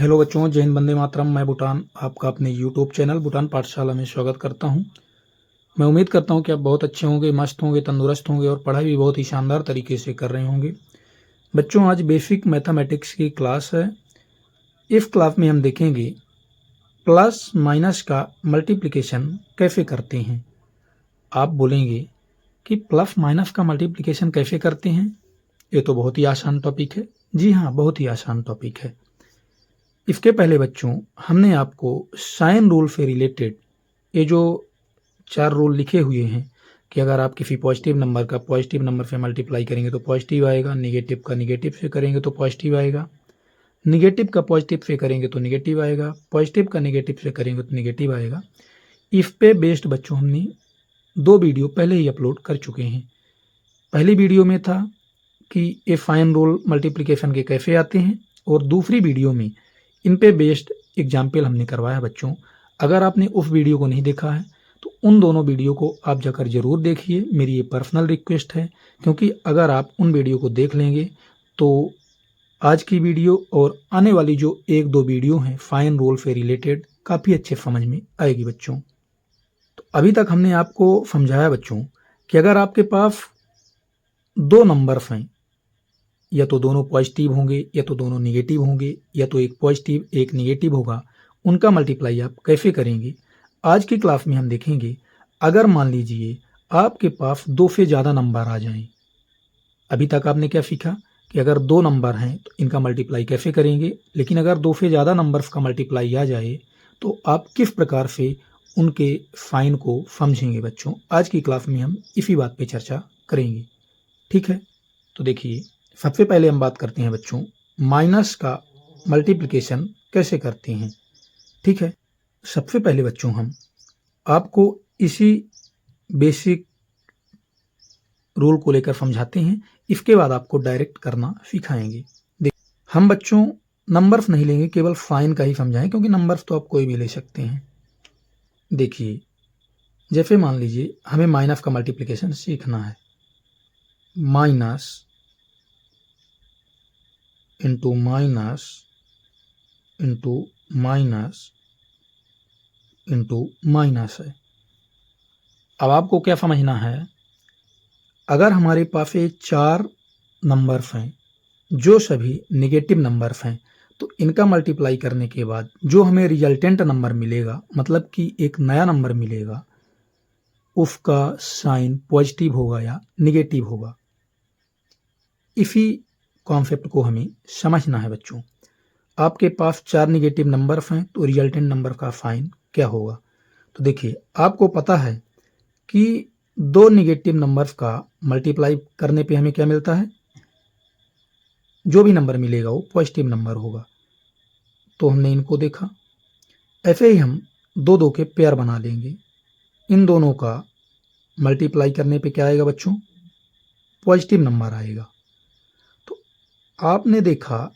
Hello बच्चों, जय हिंद, वंदे मातरम। मैं भूटान आपका अपने यूट्यूब चैनल भूटान पाठशाला में स्वागत करता हूं। मैं उम्मीद करता हूं कि आप बहुत अच्छे होंगे, मस्त होंगे, तंदुरुस्त होंगे और पढ़ाई भी बहुत ही शानदार तरीके से कर रहे होंगे। बच्चों, आज बेसिक मैथमेटिक्स की क्लास है। इस क्लास में हम देखेंगे प्लस माइनस का मल्टीप्लिकेशन कैसे करते हैं। आप बोलेंगे कि प्लस माइनस का मल्टीप्लिकेशन कैसे करते हैं, ये तो बहुत ही आसान टॉपिक है। जी हाँ, बहुत ही आसान टॉपिक है। इसके पहले बच्चों, हमने आपको साइन रूल से रिलेटेड ये जो 4 रूल लिखे हुए हैं कि अगर आप किसी पॉजिटिव नंबर का पॉजिटिव नंबर से मल्टीप्लाई करेंगे तो पॉजिटिव आएगा, नेगेटिव का नेगेटिव से करेंगे तो पॉजिटिव आएगा, नेगेटिव का पॉजिटिव से करेंगे तो नेगेटिव आएगा, पॉजिटिव का नेगेटिव से करेंगे तो नेगेटिव आएगा। इस पे बेस्ड बच्चों हमने 2 वीडियो पहले ही अपलोड कर चुके हैं। पहली वीडियो में था कि ये फाइन रूल मल्टीप्लिकेशन के कैसे आते हैं, और दूसरी वीडियो में इन पे बेस्ड एग्जाम्पल हमने करवाया। बच्चों, अगर आपने उस वीडियो को नहीं देखा है तो उन दोनों वीडियो को आप जाकर ज़रूर देखिए, मेरी ये पर्सनल रिक्वेस्ट है। क्योंकि अगर आप उन वीडियो को देख लेंगे तो आज की वीडियो और आने वाली जो 1-2 वीडियो हैं फाइन रूल से रिलेटेड काफ़ी अच्छे समझ में आएगी। बच्चों, तो अभी तक हमने आपको समझाया बच्चों कि अगर आपके पास 2 नंबर्स हैं, या तो दोनों पॉजिटिव होंगे या तो दोनों नेगेटिव होंगे, या तो एक पॉजिटिव एक नेगेटिव होगा, उनका मल्टीप्लाई आप कैसे करेंगे, आज की क्लास में हम देखेंगे। अगर मान लीजिए आपके पास 2 से ज़्यादा नंबर आ जाएं, अभी तक आपने क्या सीखा कि अगर 2 नंबर हैं तो इनका मल्टीप्लाई कैसे करेंगे, लेकिन अगर 2 से ज़्यादा नंबर्स का मल्टीप्लाई आ जाए तो आप किस प्रकार से उनके साइन को समझेंगे। बच्चों, आज की क्लास में हम इसी बात पे चर्चा करेंगे, ठीक है। तो देखिए, सबसे पहले हम बात करते हैं बच्चों माइनस का मल्टीप्लिकेशन कैसे करते हैं, ठीक है। सबसे पहले बच्चों हम आपको इसी बेसिक रूल को लेकर समझाते हैं, इसके बाद आपको डायरेक्ट करना सिखाएंगे। हम बच्चों नंबर्स नहीं लेंगे, केवल साइन का ही समझाएं, क्योंकि नंबर्स तो आप कोई भी ले सकते हैं। देखिए, जैसे मान लीजिए हमें माइनस का मल्टीप्लिकेशन सीखना है। Minus into minus into minus into minus है। अब आपको क्या समझना है, अगर हमारे पास ये 4 नंबर्स हैं जो सभी नेगेटिव नंबर्स हैं, तो इनका मल्टीप्लाई करने के बाद जो हमें रिजल्टेंट नंबर मिलेगा, मतलब कि एक नया नंबर मिलेगा, उसका साइन पॉजिटिव होगा या नेगेटिव होगा। इसी कॉन्सेप्ट को हमें समझना है। बच्चों, आपके पास 4 नेगेटिव नंबर्स हैं तो रिजल्टेंट नंबर का साइन क्या होगा। तो देखिए, आपको पता है कि 2 नेगेटिव नंबर्स का मल्टीप्लाई करने पे हमें क्या मिलता है, जो भी नंबर मिलेगा वो पॉजिटिव नंबर होगा। तो हमने इनको देखा। ऐसे ही हम 2-2 के पेयर बना लेंगे। इन दोनों का मल्टीप्लाई करने पे क्या आएगा बच्चों, पॉजिटिव नंबर आएगा। तो आपने देखा,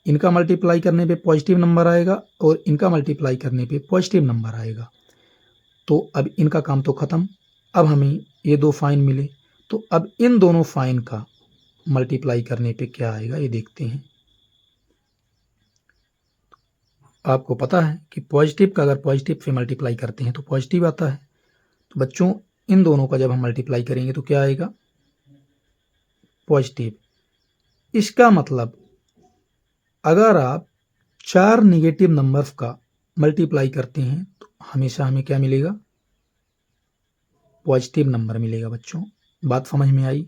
इनका मल्टीप्लाई करने पे पॉजिटिव नंबर आएगा और इनका मल्टीप्लाई करने पे पॉजिटिव नंबर आएगा। तो अब इनका काम तो खत्म। अब हमें ये 2 साइन मिले, तो अब इन दोनों साइन का मल्टीप्लाई करने पे क्या आएगा ये देखते हैं। आपको पता है कि पॉजिटिव का अगर पॉजिटिव से मल्टीप्लाई करते हैं तो पॉजिटिव आता है। तो बच्चों, इन दोनों का जब हम मल्टीप्लाई करेंगे तो क्या आएगा, पॉजिटिव। इसका मतलब अगर आप 4 नेगेटिव नंबर्स का मल्टीप्लाई करते हैं तो हमेशा हमें क्या मिलेगा, पॉजिटिव नंबर मिलेगा। बच्चों, बात समझ में आई।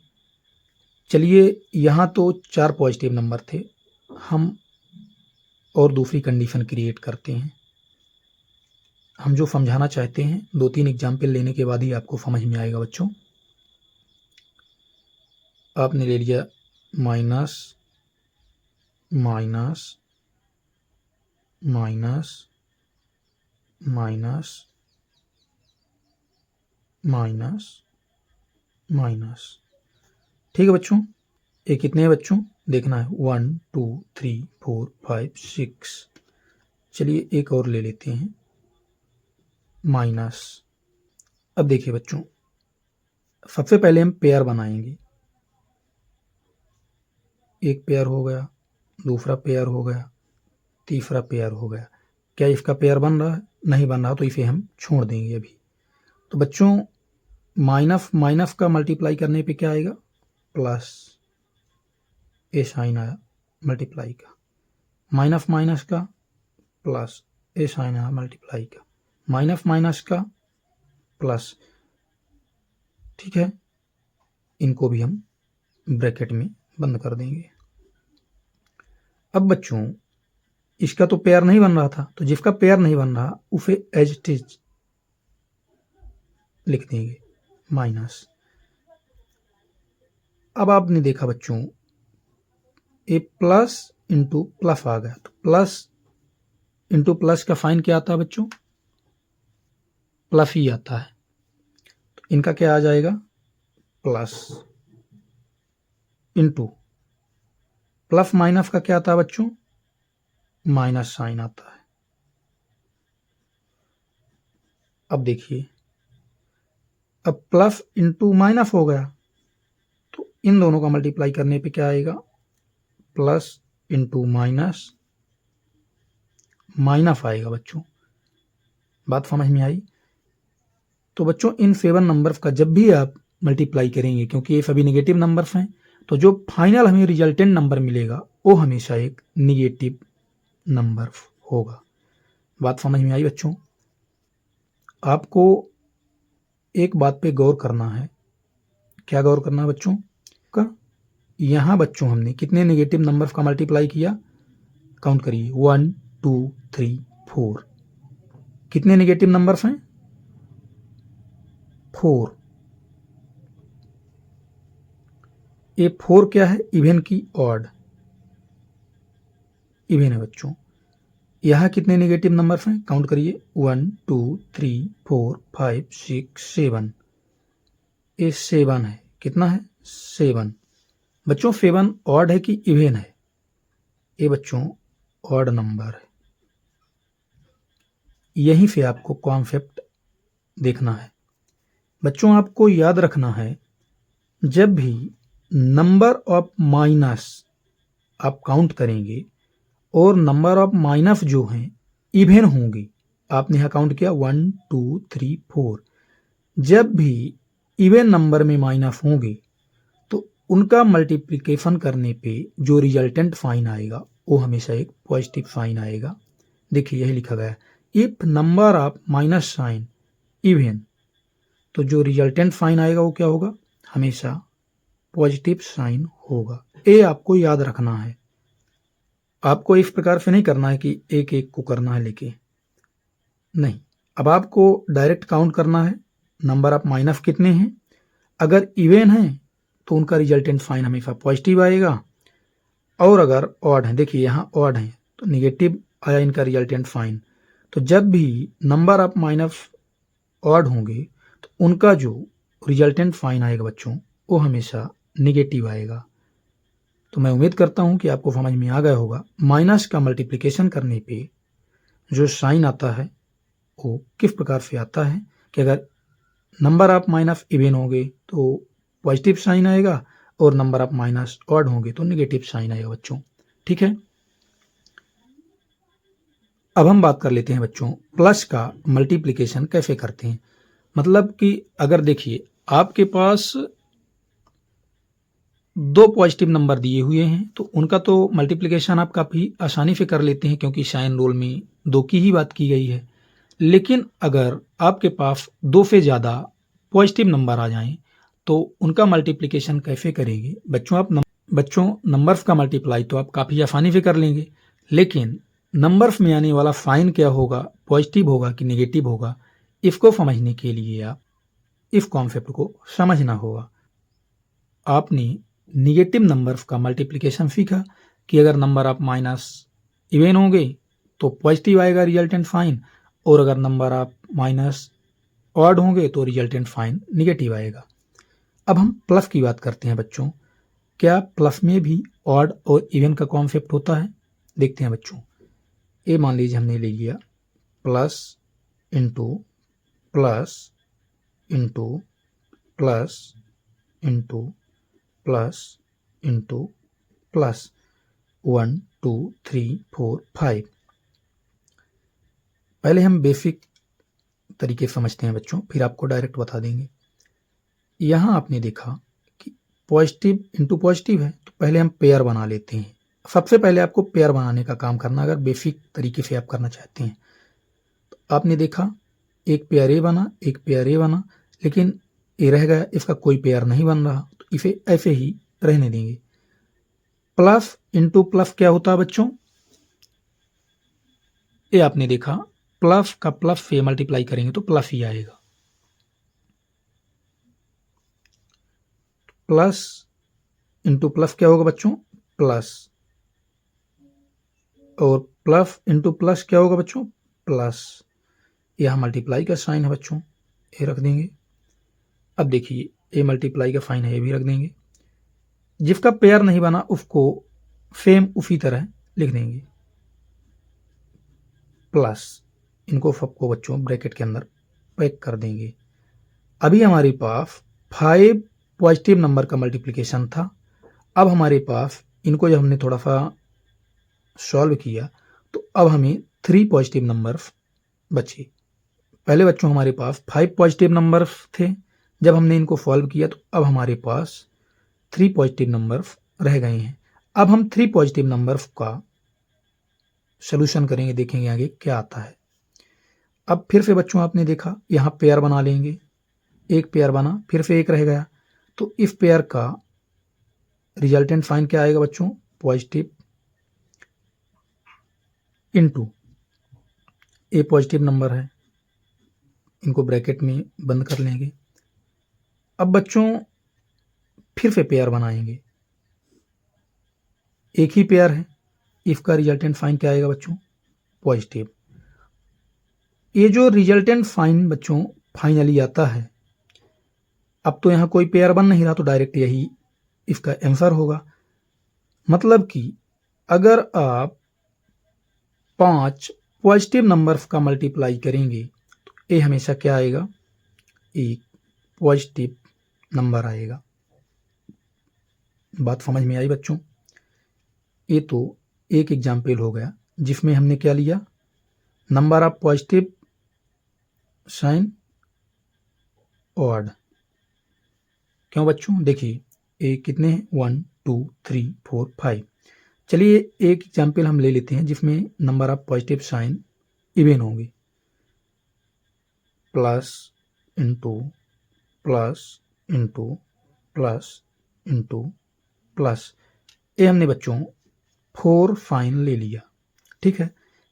चलिए, यहाँ तो 4 पॉजिटिव नंबर थे, हम और दूसरी कंडीशन क्रिएट करते हैं। हम जो समझाना चाहते हैं 2-3 एग्जाम्पल लेने के बाद ही आपको समझ में आएगा। बच्चों, आपने ले लिया minus minus minus minus minus minus, ठीक है बच्चों। ये कितने हैं बच्चों, देखना है 1 2 3 4 5 6। चलिए एक और ले लेते हैं, माइनस। अब देखिए बच्चों, सबसे पहले हम पेयर बनाएंगे। एक पेयर हो गया, दूसरा पेयर हो गया, तीसरा पेयर हो गया। क्या इसका पेयर बन रहा है? नहीं बन रहा, तो इसे हम छोड़ देंगे अभी। तो बच्चों माइनस माइनस का मल्टीप्लाई करने पे क्या आएगा? प्लस, ए साइन आया मल्टीप्लाई का, माइनस माइनस का प्लस, ए साइन आया मल्टीप्लाई का, माइनस माइनस का प्लस। ठीक है, इनको भी हम ब्रैकेट में बंद कर देंगे। अब बच्चों इसका तो पेयर नहीं बन रहा था, तो जिसका पेयर नहीं बन रहा उसे एज इट इज लिख देंगे माइनस। अब आपने देखा बच्चों ए प्लस इंटू प्लस आ गया, तो प्लस इंटू प्लस का साइन क्या आता है बच्चों? प्लस ही आता है। तो इनका क्या आ जाएगा? प्लस इंटू प्लस माइनस का क्या आता है बच्चों? माइनस साइन आता है। अब देखिए, अब प्लस इंटू माइनस हो गया, तो इन दोनों का मल्टीप्लाई करने पे क्या आएगा? प्लस इंटू माइनस माइनस आएगा बच्चों। बात समझ में आई? तो बच्चों इन 7 नंबर्स का जब भी आप मल्टीप्लाई करेंगे, क्योंकि ये सभी नेगेटिव नंबर्स हैं, तो जो फाइनल हमें रिजल्टेंट नंबर मिलेगा वो हमेशा एक नेगेटिव नंबर होगा। बात समझ में आई बच्चों? आपको एक बात पे गौर करना है। क्या गौर करना है बच्चों का? यहाँ बच्चों हमने कितने नेगेटिव नंबर्स का मल्टीप्लाई किया? काउंट करिए, 1 2 3 4। कितने नेगेटिव नंबर्स हैं? 4। ये 4 क्या है? इवन की ऑड? इवन है बच्चों। यहाँ कितने नेगेटिव नंबर्स हैं? काउंट करिए, 1 2 3 4 5 6 7। ये 7 है। कितना है? 7। बच्चों 7 ऑड है कि इवन है? ये बच्चों ऑड नंबर है। यहीं से आपको कॉन्सेप्ट देखना है। बच्चों आपको याद रखना है, जब भी नंबर ऑफ माइनस आप काउंट करेंगे और नंबर ऑफ माइनस जो हैं इवन होंगे, आपने यहाँ काउंट किया 1 2 3 4, जब भी इवन नंबर में माइनस होंगे तो उनका मल्टीप्लिकेशन करने पे जो रिजल्टेंट साइन आएगा वो हमेशा एक पॉजिटिव साइन आएगा। देखिए यही लिखा गया, if number of minus sign even, तो जो रिजल्टेंट साइन आएगा वो क्या होगा? हमेशा पॉजिटिव साइन होगा। ये आपको याद रखना है। आपको इस प्रकार से नहीं करना है कि एक एक को करना है लेके, नहीं। अब आपको डायरेक्ट काउंट करना है नंबर ऑफ माइनस कितने हैं। अगर इवन है तो उनका रिजल्टेंट साइन हमेशा पॉजिटिव आएगा, और अगर ऑड है, देखिए यहाँ ऑड है तो निगेटिव आया इनका रिजल्टेंट साइन। तो जब भी नंबर ऑफ माइनस ऑड होंगे तो उनका जो रिजल्टेंट साइन आएगा बच्चों वो हमेशा निगेटिव आएगा। तो मैं उम्मीद करता हूं कि आपको समझ में आ गया होगा। माइनस का मल्टीप्लिकेशन करने पे जो साइन आता है वो किस प्रकार से आता है कि अगर नंबर ऑफ माइनस इवन होंगे तो पॉजिटिव साइन आएगा और नंबर ऑफ माइनस ऑड होंगे तो नेगेटिव साइन आएगा बच्चों। ठीक है, अब हम बात कर लेते हैं बच्चों प्लस का मल्टीप्लिकेशन कैसे करते हैं। मतलब कि अगर देखिए आपके पास 2 पॉजिटिव नंबर दिए हुए हैं तो उनका तो मल्टीप्लिकेशन आप काफ़ी आसानी से कर लेते हैं, क्योंकि साइन रूल में 2 की ही बात की गई है। लेकिन अगर आपके पास 2 से ज़्यादा पॉजिटिव नंबर आ जाएं तो उनका मल्टीप्लिकेशन कैसे करेंगे बच्चों? आप बच्चों नंबर्स का मल्टीप्लाई तो आप काफ़ी आसानी से कर लेंगे, लेकिन नंबर्स में आने वाला साइन क्या होगा, पॉजिटिव होगा कि नेगेटिव होगा, इसको समझने के लिए आप इस कॉन्सेप्ट को समझना होगा। आपने नेगेटिव नंबर्स का मल्टीप्लिकेशन सीखा कि अगर नंबर ऑफ माइनस इवन होंगे तो पॉजिटिव आएगा रिजल्टेंट साइन, और अगर नंबर ऑफ माइनस ऑड होंगे तो रिजल्टेंट साइन निगेटिव आएगा। अब हम प्लस की बात करते हैं बच्चों। क्या प्लस में भी ऑड और इवन का कॉन्सेप्ट होता है? देखते हैं बच्चों। ये मान लीजिए हमने ले लिया plus into plus into plus into plus into plus 1 2 3 4 5। पहले हम बेसिक तरीके समझते हैं बच्चों, फिर आपको डायरेक्ट बता देंगे। यहाँ आपने देखा कि पॉजिटिव इंटू पॉजिटिव है, तो पहले हम पेयर बना लेते हैं। सबसे पहले आपको पेयर बनाने का काम करना, अगर बेसिक तरीके से आप करना चाहते हैं। तो आपने देखा एक पेयर ए बना, एक पेयर ए बना, लेकिन ए रह गया, इसका कोई पेयर नहीं बन रहा, तो इसे ऐसे ही रहने देंगे। प्लस इंटू प्लस क्या होता है बच्चों? ये आपने देखा प्लस का प्लस से मल्टीप्लाई करेंगे तो प्लस ही आएगा। प्लस इंटू प्लस क्या होगा बच्चों? प्लस। और प्लस इंटू प्लस क्या होगा बच्चों? प्लस। यह मल्टीप्लाई का साइन है बच्चों, ये रख देंगे। अब देखिए ये मल्टीप्लाई का साइन है, ये भी रख देंगे। जिसका पेयर नहीं बना उसको सेम उसी तरह लिख देंगे, प्लस। इनको सबको बच्चों ब्रैकेट के अंदर पैक कर देंगे। अभी हमारे पास 5 पॉजिटिव नंबर का मल्टीप्लिकेशन था। अब हमारे पास इनको जब हमने थोड़ा सा सॉल्व किया तो अब हमें 3 पॉजिटिव नंबर्स बचे। पहले बच्चों हमारे पास 5 पॉजिटिव नंबर्स थे, जब हमने इनको सॉल्व किया तो अब हमारे पास 3 पॉजिटिव नंबर्स रह गए हैं। अब हम 3 पॉजिटिव नंबर्स का सोल्यूशन करेंगे, देखेंगे आगे क्या आता है। अब फिर से बच्चों आपने देखा यहाँ पेयर बना लेंगे, एक पेयर बना, फिर से एक रह गया, तो इस पेयर का रिजल्टेंट साइन क्या आएगा बच्चों? पॉजिटिव इनटू ए पॉजिटिव नंबर है, इनको ब्रैकेट में बंद कर लेंगे। अब बच्चों फिर से पेयर बनाएंगे, एक ही पेयर है, इसका रिजल्टेंट साइन क्या आएगा बच्चों? पॉजिटिव। ये जो रिजल्टेंट साइन बच्चों फाइनली आता है, अब तो यहाँ कोई पेयर बन नहीं रहा, तो डायरेक्ट यही इसका आंसर होगा। मतलब कि अगर आप 5 पॉजिटिव नंबर्स का मल्टीप्लाई करेंगे तो ये हमेशा क्या आएगा? एक पॉजिटिव नंबर आएगा। बात समझ में आई बच्चों? ये तो एक एग्जाम्पल हो गया जिसमें हमने क्या लिया? Number of positive sign odd. क्यों बच्चों? देखिए ये कितने हैं? 1 2 3 4 5। चलिए एक एग्जाम्पल हम ले लेते हैं जिसमें number of positive sign even होंगे। Plus into plus into plus into plus. ये हमने बच्चों 4 साइन ले लिया, ठीक है।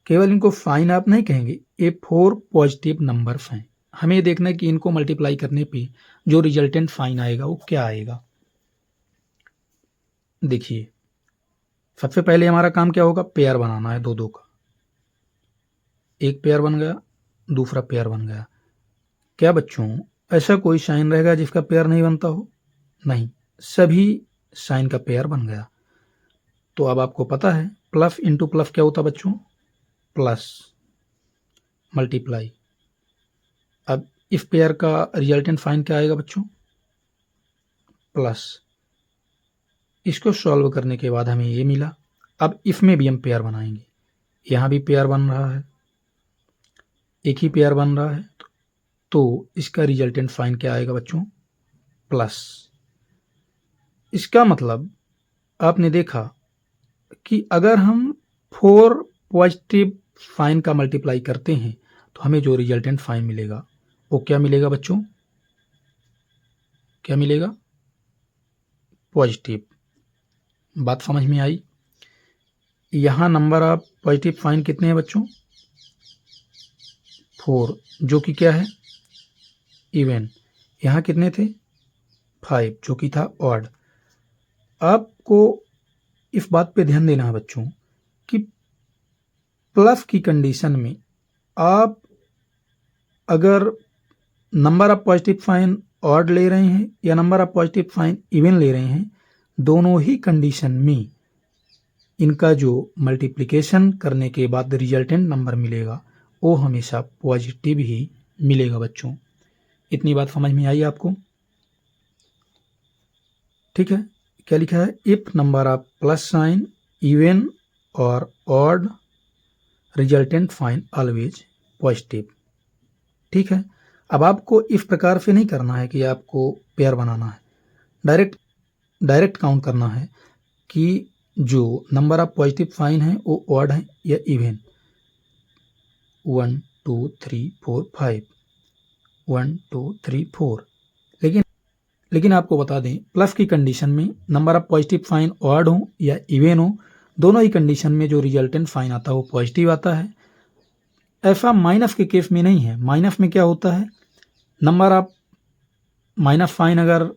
केवल इनको साइन आप नहीं कहेंगे, ये 4 पॉजिटिव नंबर्स हैं। हमें देखना है कि इनको मल्टीप्लाई करने पे जो रिजल्टेंट साइन आएगा वो क्या आएगा। देखिए सबसे पहले हमारा काम क्या होगा? पेयर बनाना है दो का। एक पेयर बन गया, दूसरा पेयर बन गया। क्या बच्चों ऐसा कोई साइन रहेगा जिसका पेयर नहीं बनता हो? नहीं, सभी साइन का पेयर बन गया। तो अब आपको पता है प्लस इंटू प्लस क्या होता बच्चों? Plus multiply. अब इस पेयर का रिजल्टेंट साइन क्या आएगा बच्चों? प्लस। इसको सॉल्व करने के बाद हमें ये मिला। अब इसमें भी हम पेयर बनाएंगे, यहाँ भी पेयर बन रहा है, एक ही पेयर बन रहा है, तो इसका रिजल्टेंट साइन क्या आएगा बच्चों? प्लस। इसका मतलब आपने देखा कि अगर हम 4 पॉजिटिव साइन का मल्टीप्लाई करते हैं तो हमें जो रिजल्टेंट साइन मिलेगा वो क्या मिलेगा बच्चों? क्या मिलेगा? पॉजिटिव। बात समझ में आई? यहाँ नंबर ऑफ पॉजिटिव साइन कितने हैं बच्चों? 4, जो कि क्या है? इवन। यहाँ कितने थे? 5, जो कि था ऑड। आपको इस बात पे ध्यान देना है बच्चों कि प्लस की कंडीशन में आप अगर number of positive sign odd ले रहे हैं या number of positive sign even ले रहे हैं, दोनों ही कंडीशन में इनका जो मल्टीप्लिकेशन करने के बाद रिजल्टेंट नंबर मिलेगा वो हमेशा पॉजिटिव ही मिलेगा बच्चों। इतनी बात समझ में आई आपको? ठीक है। क्या लिखा है? If number of plus sign even और odd resultant sign always positive. ठीक है, अब आपको इस प्रकार से नहीं करना है कि आपको पेयर बनाना है, डायरेक्ट काउंट करना है कि जो नंबर ऑफ पॉजिटिव साइन है वो ऑड है या इवन। 1 2 3 4 5, 1 2 3 4। लेकिन आपको बता दें, प्लस की कंडीशन में number of positive sign odd हो या इवन हो, दोनों ही कंडीशन में जो रिजल्टेंट साइन आता है वो पॉजिटिव आता है। ऐसा माइनस के केस में नहीं है। माइनस में क्या होता है, नंबर ऑफ माइनस साइन अगर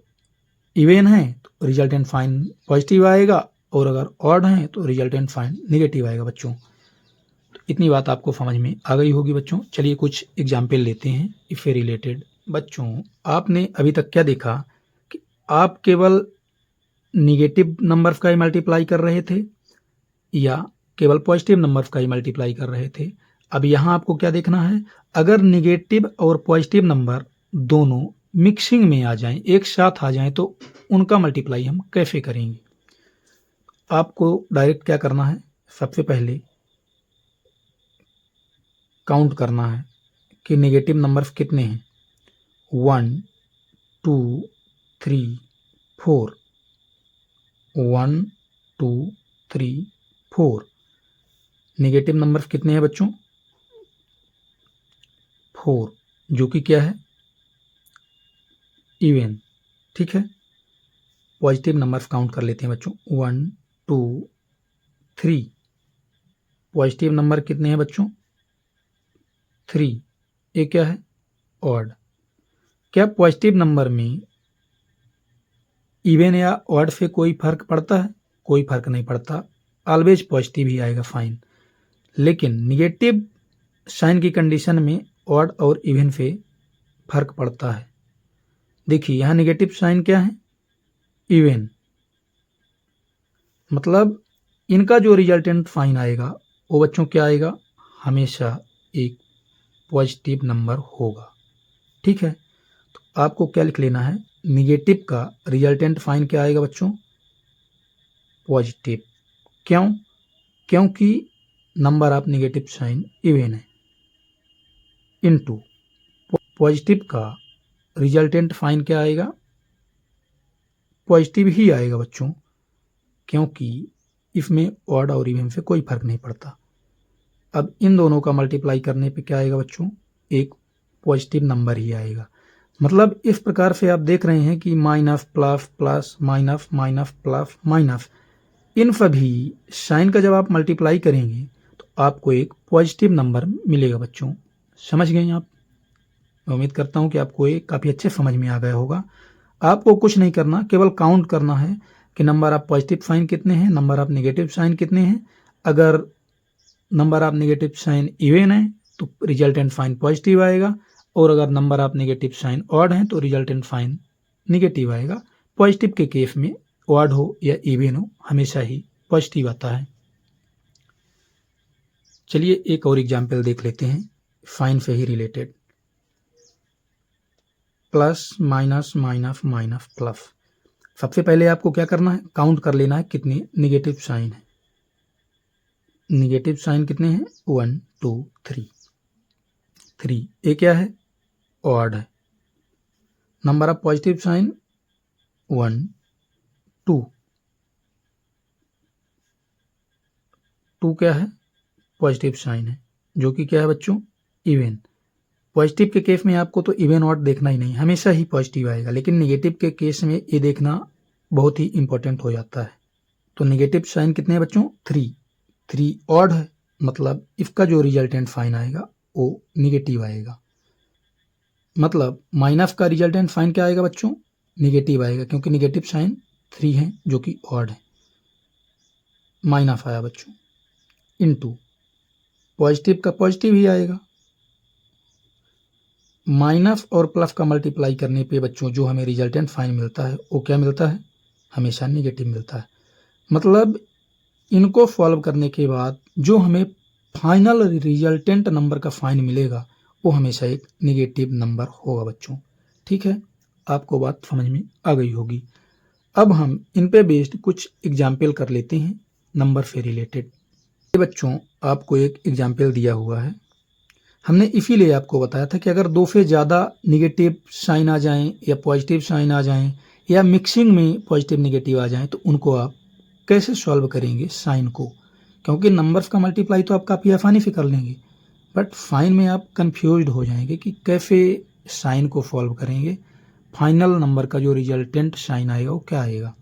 इवन है तो रिजल्टेंट साइन पॉजिटिव आएगा, और अगर ऑड है तो रिजल्टेंट साइन नेगेटिव आएगा बच्चों। तो इतनी बात आपको समझ में आ गई होगी बच्चों। चलिए कुछ एग्जाम्पल लेते हैं इससे रिलेटेड। बच्चों, आपने अभी तक क्या देखा कि आप केवल निगेटिव नंबर्स का ही मल्टीप्लाई कर रहे थे या केवल पॉजिटिव नंबर्स का ही मल्टीप्लाई कर रहे थे। अब यहाँ आपको क्या देखना है, अगर निगेटिव और पॉजिटिव नंबर दोनों मिक्सिंग में आ जाएं, एक साथ आ जाएं, तो उनका मल्टीप्लाई हम कैसे करेंगे। आपको डायरेक्ट क्या करना है, सबसे पहले काउंट करना है कि निगेटिव नंबर्स कितने हैं। 1 2 3 4, 1 2 3 4। निगेटिव नंबर्स कितने हैं बच्चों, 4, जो कि क्या है, इवन। ठीक है, पॉजिटिव नंबर्स काउंट कर लेते हैं बच्चों। 1 2 3। पॉजिटिव नंबर कितने हैं बच्चों, 3। ये क्या है, ऑड। क्या पॉजिटिव नंबर में इवन या ऑड से कोई फर्क पड़ता है, कोई फर्क नहीं पड़ता, ऑलवेज पॉजिटिव ही आएगा साइन। लेकिन निगेटिव साइन की कंडीशन में ऑड और इवन से फर्क पड़ता है। देखिए यहाँ निगेटिव साइन क्या है, इवन, मतलब इनका जो रिजल्टेंट साइन आएगा वो बच्चों क्या आएगा, हमेशा एक पॉजिटिव नंबर होगा। ठीक है, तो आपको क्या लिख लेना है, निगेटिव का रिजल्टेंट साइन क्या आएगा बच्चों, पॉजिटिव। क्यों, क्योंकि number of negative sign even है, इनटू पॉजिटिव का रिजल्टेंट साइन क्या आएगा, पॉजिटिव ही आएगा बच्चों, क्योंकि इसमें ऑड और इवन से कोई फर्क नहीं पड़ता। अब इन दोनों का मल्टीप्लाई करने पे क्या आएगा बच्चों, एक पॉजिटिव नंबर ही आएगा। मतलब इस प्रकार से आप देख रहे हैं कि minus plus plus minus minus plus minus, इन सभी साइन का जब आप मल्टीप्लाई करेंगे तो आपको एक पॉजिटिव नंबर मिलेगा बच्चों। समझ गए आप? मैं उम्मीद करता हूं कि आपको ये काफ़ी अच्छे समझ में आ गया होगा। आपको कुछ नहीं करना, केवल काउंट करना है कि नंबर ऑफ पॉजिटिव साइन कितने हैं, नंबर ऑफ नेगेटिव साइन कितने हैं। अगर number of negative sign even है तो रिजल्टेंट साइन पॉजिटिव आएगा, और अगर number of negative sign odd है तो रिजल्टेंट साइन नेगेटिव आएगा। पॉजिटिव के केस में ऑड हो या इवन हो, हमेशा ही पॉजिटिव आता है। चलिए एक और एग्जाम्पल देख लेते हैं साइन से ही related. Plus minus minus minus plus. सबसे पहले आपको क्या करना है, काउंट कर लेना है कितने निगेटिव साइन है। निगेटिव साइन कितने हैं, 1 2 3। ये क्या है, ऑड है। Number of positive sign 1 2। 2 क्या है, पॉजिटिव साइन है, जो कि क्या है बच्चों, इवन। पॉजिटिव के केस में आपको तो इवन ऑड देखना ही नहीं, हमेशा ही पॉजिटिव आएगा। लेकिन निगेटिव के केस में ये देखना बहुत ही इंपॉर्टेंट हो जाता है। तो निगेटिव साइन कितने हैं बच्चों, 3 ऑड है, मतलब इसका जो रिजल्टेंट साइन आएगा वो निगेटिव आएगा। मतलब माइनस का रिजल्टेंट साइन क्या आएगा बच्चों, निगेटिव आएगा, क्योंकि निगेटिव साइन 3 है जो कि ऑड है, माइनस आया बच्चों। इनटू पॉजिटिव का पॉजिटिव ही आएगा। माइनस और प्लस का मल्टीप्लाई करने पे बच्चों जो हमें रिजल्टेंट साइन मिलता है वो क्या मिलता है, हमेशा नेगेटिव मिलता है। मतलब इनको सॉल्व करने के बाद जो हमें फाइनल रिजल्टेंट नंबर का साइन मिलेगा वो हमेशा एक नेगेटिव नंबर होगा बच्चों। ठीक है, आपको बात समझ में आ गई होगी। अब हम इन पे बेस्ड कुछ एग्जाम्पल कर लेते हैं नंबर से रिलेटेड। बच्चों आपको एक एग्जाम्पल दिया हुआ है, हमने इसीलिए आपको बताया था कि अगर दो से ज़्यादा निगेटिव साइन आ जाएं या पॉजिटिव साइन आ जाएं या मिक्सिंग में पॉजिटिव निगेटिव आ जाएं तो उनको आप कैसे सॉल्व करेंगे साइन को, क्योंकि नंबर्स का मल्टीप्लाई तो आप काफ़ी आसानी से कर लेंगे, बट फाइन में आप कंफ्यूज्ड हो जाएंगे कि कैसे साइन को सॉल्व करेंगे, फाइनल नंबर का जो रिजल्टेंट साइन आएगा वो क्या आएगा।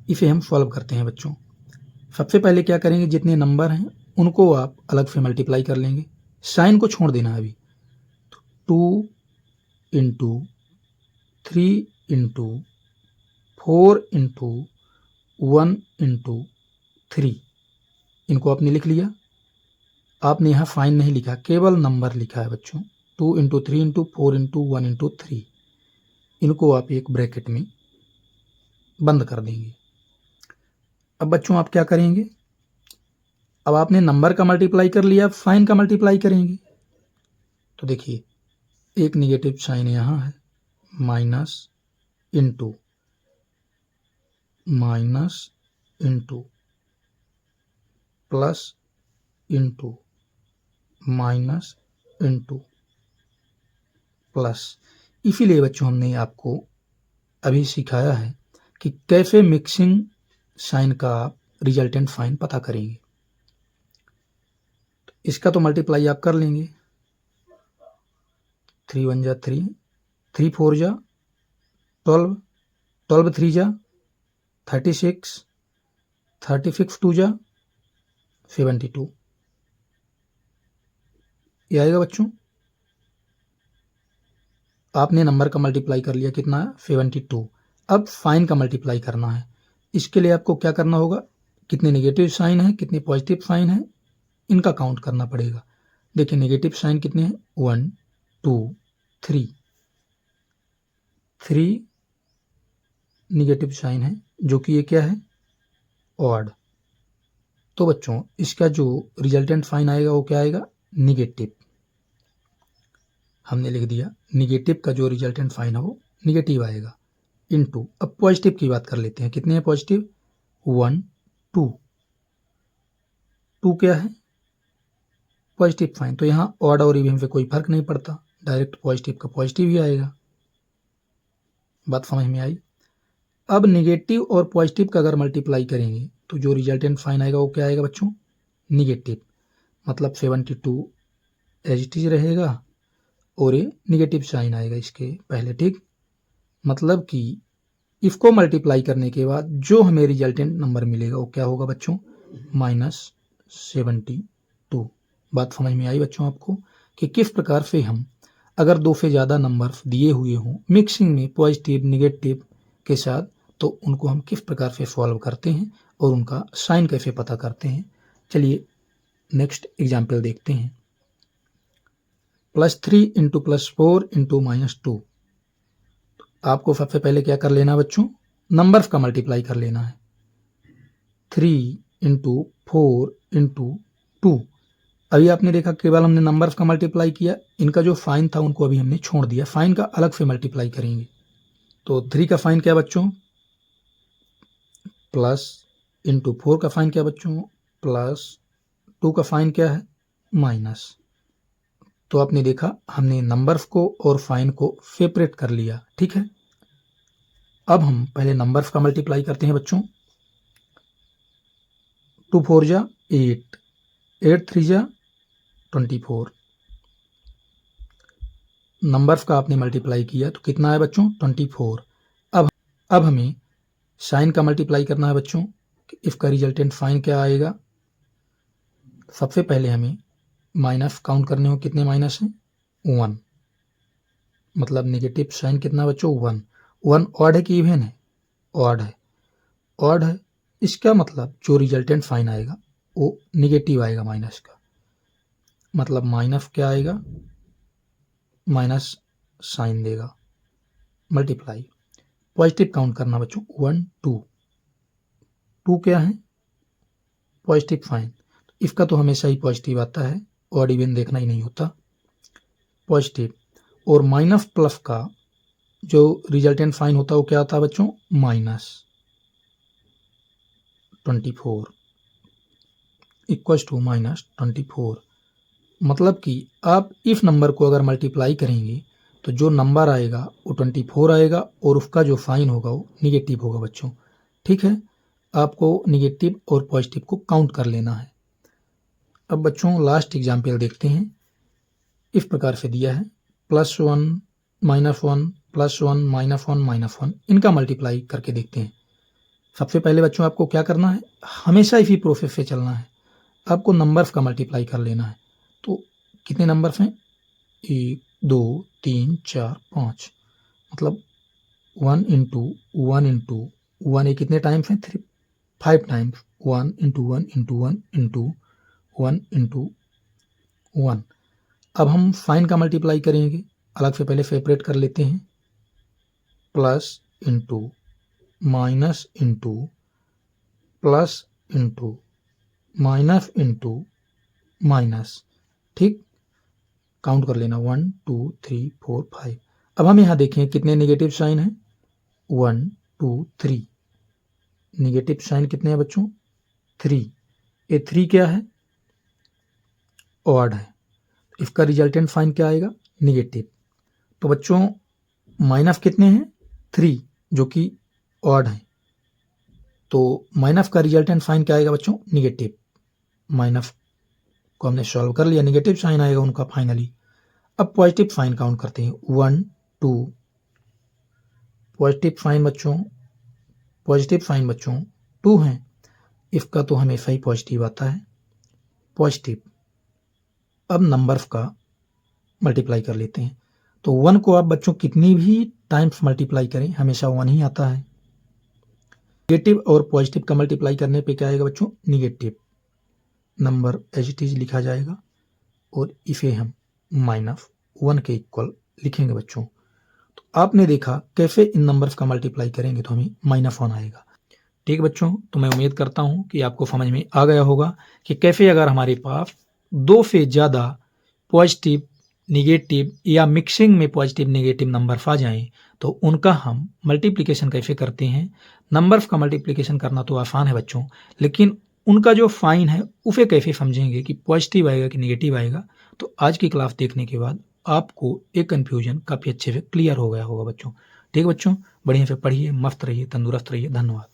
इसे हम सॉल्व करते हैं बच्चों। सबसे पहले क्या करेंगे, जितने नंबर हैं उनको आप अलग से मल्टीप्लाई कर लेंगे, साइन को छोड़ देना है अभी। तो 2 इंटू 3 इंटू 4 इंटू 1 इंटू 3, इनको आपने लिख लिया। आपने यहाँ फाइन नहीं लिखा, केवल नंबर लिखा है बच्चों। 2 इंटू 3 इंटू 4 इंटू 1 इंटू 3, इनको आप एक ब्रैकेट में बंद कर देंगे। अब बच्चों आप क्या करेंगे, अब आपने नंबर का मल्टीप्लाई कर लिया, अब फाइन का मल्टीप्लाई करेंगे। तो देखिए एक निगेटिव साइन यहाँ है, minus into minus into plus into minus into plus. इसीलिए बच्चों हमने आपको अभी सिखाया है कि कैसे मिक्सिंग साइन का रिजल्टेंट फाइन पता करेंगे। तो इसका तो मल्टीप्लाई आप कर लेंगे, 3 1 जा 3, 3 4 जा 12, 12 3 जा 36, 36 2 जा 72, ये आएगा बच्चों। आपने नंबर का मल्टीप्लाई कर लिया, कितना है 72। अब फाइन का मल्टीप्लाई करना है। इसके लिए आपको क्या करना होगा, कितने नेगेटिव साइन है कितने पॉजिटिव साइन है इनका काउंट करना पड़ेगा। देखिए नेगेटिव साइन कितने हैं, 1 2 3, 3 निगेटिव साइन है, जो कि ये क्या है, ऑड। तो बच्चों इसका जो रिजल्टेंट फाइन आएगा वो क्या आएगा, निगेटिव। हमने लिख दिया निगेटिव का जो रिजल्टेंट फाइन है वो निगेटिव आएगा, इनटू। अब पॉजिटिव की बात कर लेते हैं, कितने हैं पॉजिटिव, 1 2, 2 क्या है, पॉजिटिव फाइन। तो यहाँ ऑड और इवन से कोई फर्क नहीं पड़ता, डायरेक्ट पॉजिटिव का पॉजिटिव ही आएगा। बात समझ में आई। अब निगेटिव और पॉजिटिव का अगर मल्टीप्लाई करेंगे तो जो रिजल्टेंट फाइन आएगा वो क्या आएगा बच्चों, निगेटिव। मतलब 72 एज इट इज रहेगा और ये निगेटिव साइन आएगा इसके पहले, ठीक। मतलब कि इसको मल्टीप्लाई करने के बाद जो हमें रिजल्टेंट नंबर मिलेगा वो क्या होगा बच्चों, -72। बात समझ में आई बच्चों आपको कि किस प्रकार से हम अगर दो से ज़्यादा नंबर दिए हुए हों मिक्सिंग में पॉजिटिव निगेटिव के साथ, तो उनको हम किस प्रकार से सॉल्व करते हैं और उनका साइन कैसे पता करते हैं। चलिए नेक्स्ट एग्जाम्पल देखते हैं। +3 इंटू +4 इंटू -2। आपको सबसे पहले क्या कर लेना बच्चों, नंबर्स का मल्टीप्लाई कर लेना है। 3 इंटू 4 इंटू 2। अभी आपने देखा केवल हमने नंबर्स का मल्टीप्लाई किया, इनका जो फाइन था उनको अभी हमने छोड़ दिया, फाइन का अलग से मल्टीप्लाई करेंगे। तो 3 का फाइन क्या बच्चों, प्लस, इंटू 4 का फाइन क्या बच्चों, प्लस, 2 का फाइन क्या है, माइनस। तो आपने देखा हमने नंबर्स को और फाइन को सेपरेट कर लिया, ठीक है। अब हम पहले नंबर्स का मल्टीप्लाई करते हैं बच्चों। 2 4 जा 8, 8 3 जा 24। नंबर्स का आपने मल्टीप्लाई किया तो कितना है बच्चों, 24। अब हमें साइन का मल्टीप्लाई करना है बच्चों। इसका रिजल्टेंट फाइन क्या आएगा, सबसे पहले हमें माइनस काउंट करने हो, कितने माइनस हैं, 1। मतलब नेगेटिव साइन कितना बच्चों, 1। 1 ऑड है कि इवन है, ऑड है, ऑड है। इसका मतलब जो रिजल्टेंट फाइन आएगा वो निगेटिव आएगा माइनस का। मतलब माइनस क्या आएगा, माइनस साइन देगा, मल्टीप्लाई। पॉजिटिव काउंट करना बच्चों, 1 2, 2 क्या है, पॉजिटिव फाइन। इसका तो हमेशा ही पॉजिटिव आता है, ऑड इवन देखना ही नहीं होता, पॉजिटिव। और माइनस प्लस का जो रिजल्टेंट फाइन होता है वो क्या होता है बच्चों, -24 इक्वल्स टू -24। मतलब कि आप इफ नंबर को अगर मल्टीप्लाई करेंगे तो जो नंबर आएगा वो 24 आएगा और उसका जो साइन होगा वो निगेटिव होगा बच्चों। ठीक है, आपको निगेटिव और पॉजिटिव को काउंट कर लेना है। अब बच्चों लास्ट एग्जाम्पल देखते हैं। इस प्रकार से दिया है +1 -1 +1 -1 -1, इनका मल्टीप्लाई करके देखते हैं। सबसे पहले बच्चों आपको क्या करना है, हमेशा इसी प्रोसेस से चलना है। आपको नंबर्स का मल्टीप्लाई कर लेना है। तो कितने नंबर्स हैं, 1 2 3 4 5, मतलब 1 इंटू 1 इंटू 1, ये कितने टाइम्स हैं, 5 times, 1 into 1 into 1 into 1 into 1। अब हम साइन का मल्टीप्लाई करेंगे, अलग से पहले सेपरेट कर लेते हैं। Plus into minus into plus into minus into minus. ठीक, काउंट कर लेना 1 2 3 4 5। अब हम यहाँ देखें कितने नेगेटिव साइन हैं, 1 2 3। नेगेटिव साइन कितने हैं बच्चों, 3। ये 3 क्या है, ऑड है, इसका रिजल्टेंट साइन क्या आएगा, निगेटिव। तो बच्चों माइनस कितने हैं, 3, जो कि ऑड है, तो माइनस का रिजल्टेंट साइन क्या आएगा बच्चों, निगेटिव। माइनस को हमने सॉल्व कर लिया, निगेटिव साइन आएगा उनका फाइनली। अब पॉजिटिव साइन काउंट करते हैं, 1 2। पॉजिटिव साइन बच्चों 2 हैं, इसका तो हमेशा ही पॉजिटिव आता है, पॉजिटिव। अब नंबर्स का मल्टीप्लाई कर लेते हैं। तो 1 को आप बच्चों कितनी भी टाइम्स मल्टीप्लाई करें हमेशा 1 ही आता है। नेगेटिव और पॉजिटिव का मल्टीप्लाई करने पे क्या आएगा बच्चों, negative. Number as it is लिखा जाएगा और इसे हम -1 के इक्वल लिखेंगे बच्चों। तो आपने देखा कैसे इन नंबर्स का मल्टीप्लाई करेंगे तो हमें -1 आएगा। ठीक बच्चों, तो मैं उम्मीद करता हूं कि आपको समझ में आ गया होगा कि कैसे अगर हमारे पास 2 से ज़्यादा पॉजिटिव निगेटिव या मिक्सिंग में पॉजिटिव नेगेटिव नंबर्स आ जाएं तो उनका हम मल्टीप्लिकेशन कैसे करते हैं। नंबर्स का मल्टीप्लिकेशन करना तो आसान है बच्चों, लेकिन उनका जो साइन है उसे कैसे समझेंगे कि पॉजिटिव आएगा कि निगेटिव आएगा। तो आज की क्लास देखने के बाद आपको एक कन्फ्यूजन काफ़ी अच्छे से क्लियर हो गया होगा बच्चों। ठीक बच्चों, बढ़िया से पढ़िए, मस्त रहिए, तंदुरुस्त रहिए। धन्यवाद।